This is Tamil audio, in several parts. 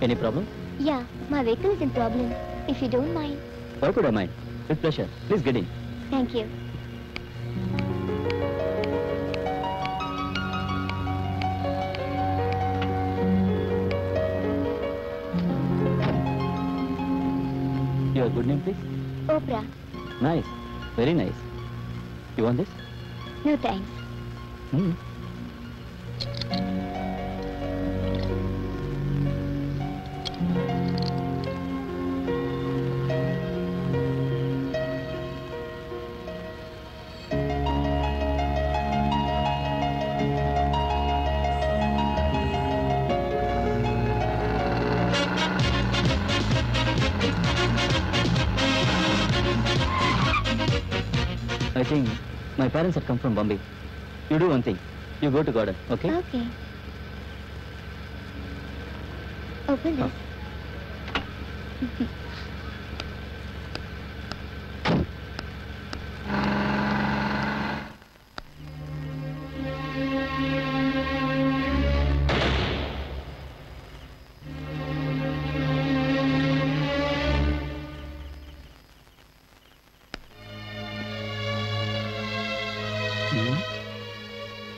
Any problem? Yeah, my vehicle is in problem. If you don't mind. Why could I mind? With pleasure. Please get in. Thank you. Your good name, please? Oprah. Nice. Very nice. You want this? No thanks. I think my parents have come from Bombay. You do one thing. You go to garden, okay? Okay. Open this.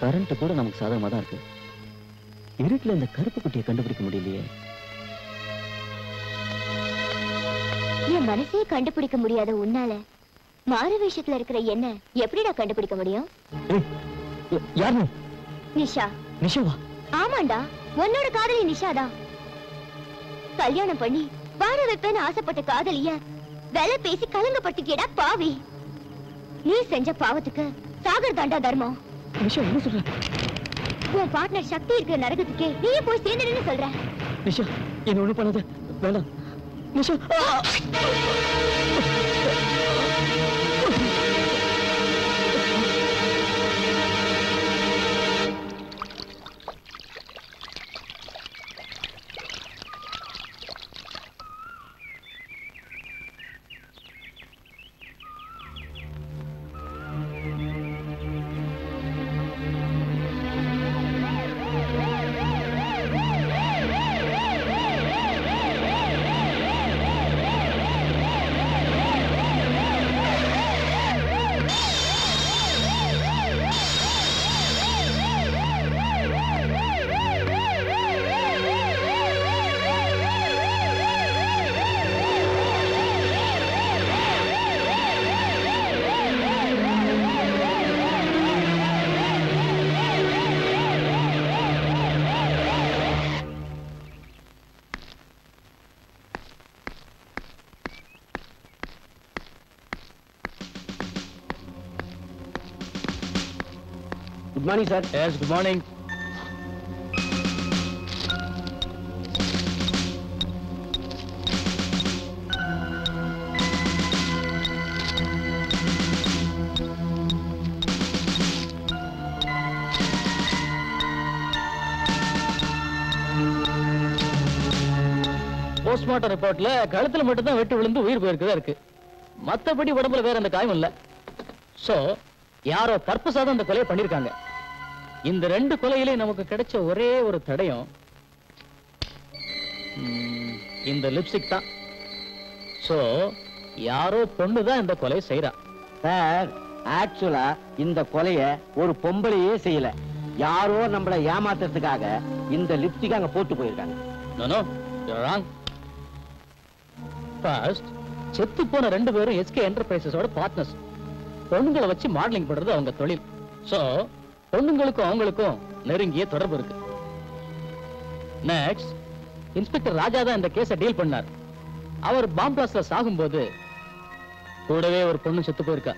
Current கூட நமக்கு சாதகமா தான் இருக்கு. இருட்டுல இந்த கருப்பு குட்டியை கண்டுபிடிக்க முடியலையே. என் மனசே கண்டுபிடிக்க முடியாத உன்னால மாறு விஷயத்துல இருக்கிற என்ன எப்படிடா கண்டுபிடிக்க முடியும்? யாரு? நிஷா. நிஷாவா? ஆமாண்டா, உன்னோட காதலி நிஷாதான். கல்யாணம் பண்ணி வாழ வைப்பேன்னு ஆசைப்பட்ட காதலிய வேலை பேசி கலங்கப்பட்டுக்கேடா பாவி. நீ செஞ்ச பாவத்துக்கு சாகர் தாண்டா தர்மம். நிஷா என்ன சொல்ற? உன் பார்ட்னர் சக்தி இருக்கிற நரகத்துக்கே நீயே போய் சேர்ந்துடுன்னு சொல்ற. நிஷா என்ன ஒண்ணு பண்ணாத, வேண்டாம் Nisha. Good morning, sir. Yes, good morning. Postmortem ரிப்போர்ட்ல கழுத்துல மட்டும் தான் வெட்டு விழுந்து உயிர் போயிருக்கதா இருக்கு. மத்தபடி உடம்புல வேற அந்த காயம் இல்ல. சோ யாரோ பர்பஸா தான் அந்த கொலையை பண்ணிருக்காங்க. இந்த ரெண்டு கொலையிலே நமக்கு கிடைச்ச ஒரே ஒரு தடயம் இந்த லிப்ஸ்டிக் தான். சோ யாரோ பொண்ணு தான் இந்த கொலையை செய்யறா. சார், ஆக்சுவலா இந்த கொலைய ஒரு பொம்பளையே செய்யல. யாரோ நம்மள ஏமாத்துறதுக்காக இந்த லிப்ஸ்டிக் அங்க போட்டு போயிருக்காங்க. No no, you are wrong. First, செத்து போன ரெண்டு பேரும் எஸ்கே என்டர்பிரைசஸோட பார்ட்னர்ஸ். பொண்ணுங்களை வச்சு மாடலிங் பண்றது அவங்க தொழில். சோ பொண்ணுங்களுக்கும் அவங்களுக்கும் நெருங்கிய தொடர்பு இருக்கு. நெக்ஸ்ட், இன்ஸ்பெக்டர் ராஜா தான் இந்த கேஸை டீல் பண்ணார். அவர் பாம் பிளாஸ்ட்ல சாகும்போது கூடவே ஒரு பொண்ணு செத்து போயிருக்கா.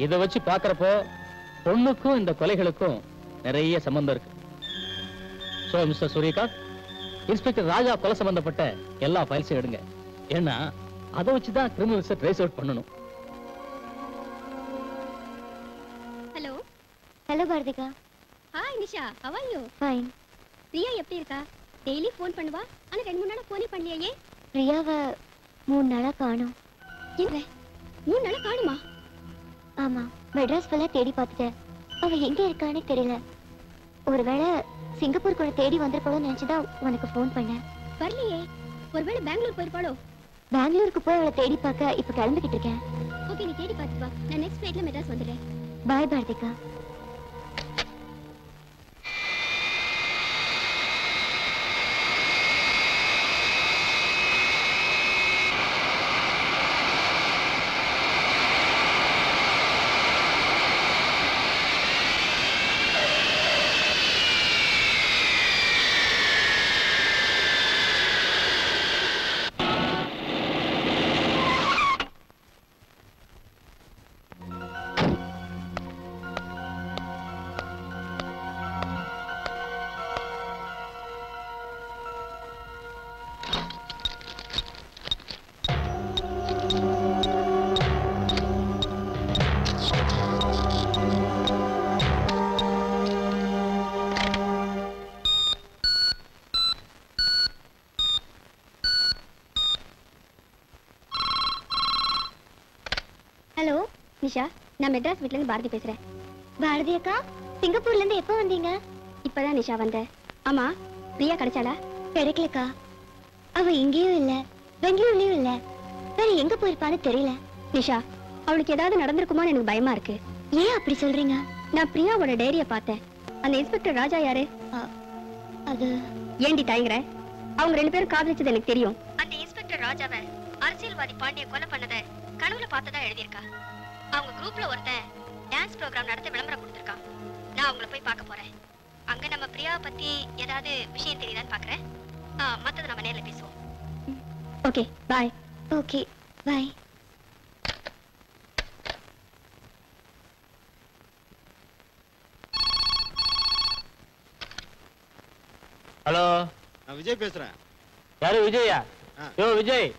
இதை வச்சு பாக்குறப்போ பொண்ணுக்கும் இந்த கொலைகளுக்கும் நிறைய சம்பந்தம் இருக்கு. சோ மிஸ்டர் சூரியகாந்த், இன்ஸ்பெக்டர் ராஜா கொலை சம்பந்தப்பட்ட எல்லா ஃபைல்ஸையும் எடுங்க. ஏன்னா அதை வச்சுதான் கிரிமினல்ஸை ட்ரேஸ் அவுட் பண்ணணும். Hello Bhartika. Hi Nisha, how are you? Fine. Priya எப்படி இருக்கா? டெய்லி ஃபோன் பண்ணுவா. ஆனா 2-3 நாளா ஃபோனே பண்ணலையே. பிரியாவை 3 நாளா காணோம். என்ன? 3 நாளா காணுமா? ஆமா, மெட்ராஸ் ஃபுல்லா தேடி பார்த்துட்டேன். அவ எங்க இருக்கானே தெரியல. ஒருவேளை சிங்கப்பூர் கூட தேடி வந்திருக்கோன்னு நினைச்சுதான் உனக்கு ஃபோன் பண்ணேன். வரலையே. ஒருவேளை பெங்களூர் போயிருப்பாளோ? பெங்களூருக்கு போய் அவளை தேடி பார்க்க இப்ப கிளம்பிக்கிட்டு இருக்கேன். ஓகே, நீ தேடி பார்த்து வா. நான் நெக்ஸ்ட் ஃபிளைட்ல மெட்ராஸ் வந்துடுறேன். பாய் பாரதிகா. ஹலோ நிஷா, நான் மெட்ராஸ் வீட்ல இருந்து பாரதி பேசுறேன். பாரதி அக்கா, சிங்கப்பூர்ல இருந்து எப்போ வந்தீங்க? இப்பதான் நிஷா வந்தேன். ஆமா, பிரியா கிடைச்சாளா? கிடைக்கலக்கா. அவ இங்கேயும் இல்ல, பெங்களூர்லயும் இல்ல. வேற எங்க போயிருப்பான்னு தெரியல. நிஷா, அவளுக்கு ஏதாவது நடந்திருக்குமான்னு எனக்கு பயமா இருக்கு. ஏன் அப்படி சொல்றீங்க? நான் பிரியாவோட டைரிய பார்த்தேன். அந்த இன்ஸ்பெக்டர் ராஜா யாரு? அது ஏண்டி தயங்குற? அவங்க 2 பேரும் காதலிச்சது எனக்கு தெரியும். அந்த இன்ஸ்பெக்டர் ராஜாவை அரசியல்வாதி பாண்டிய கொலை பண்ணதை கனவுல பார்த்ததா எழுதியிருக்கா. அவங்க குரூப்ல ஒருத்தன் டான்ஸ் ப்ரோக்ராம் நடத்த விளம்பரம் கொடுத்திருக்கான். நான் அவங்கள போய் பார்க்க போறேன். அங்க நம்ம பிரியாவை பத்தி ஏதாவது விஷயம் தெரியுதான்னு பாக்குறேன். மத்தது நம்ம நேர்ல பேசுவோம். ஓகே, பாய். ஓகே, பாய். ஹலோ, நான் விஜய் பேசுறேன். யாரு விஜயா? யோ விஜய்,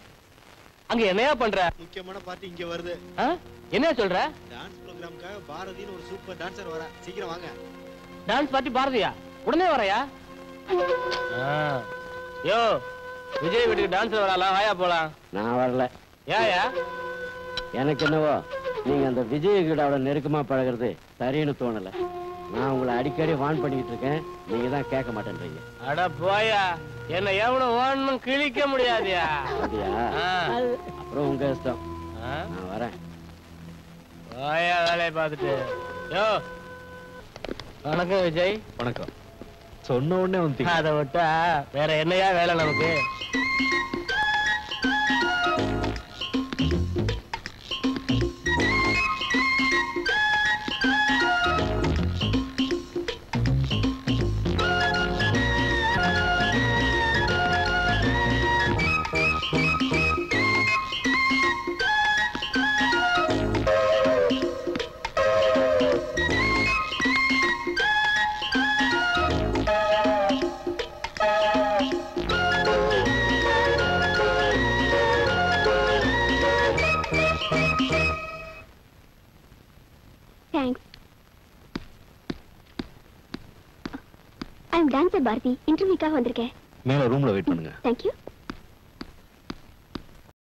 அங்க என்னையா பண்ற? முக்கியமான பார்ட்டி இங்க வருது. என்ன சொல்ற? டான்ஸ் ப்ரோகிராம்க்காக பாரதின்னு ஒரு சூப்பர் டான்சர் வர. சீக்கிரம் வாங்க. டான்ஸ் பார்ட்டி பாரதியா? உடனே வரயா? யோ விஜய் வீட்டுக்கு டான்ஸ் வரலாம், வாயா போலாம். நான் வரல. ஏயா? எனக்கு என்னவோ நீங்க அந்த விஜய் கிட்ட அவ்வளவு நெருக்கமா பழகிறது சரின்னு தோணல. நான் உங்களை அடிக்கடி வான் பண்ணிட்டு இருக்கேன், நீங்க தான் கேட்க மாட்டேன்றீங்க. அட போயா, என்ன எவ்வளவு வான்னு கிழிக்க முடியாதியா? அப்படியா? அப்புறம் உங்க இஷ்டம். நான் வரேன். போயா வேலையை பார்த்துட்டு. யோ வணக்கம் விஜய். வணக்கம். சொன்ன உடனே வந்து அதை விட்டா வேற என்னையா வேலை நமக்கு? ஐ அம் டான்சர் பாரதி. இன்டர்வியூக்காக வந்திருக்கேன். மேல ரூம்ல வெயிட் பண்ணுங்க. Thank you.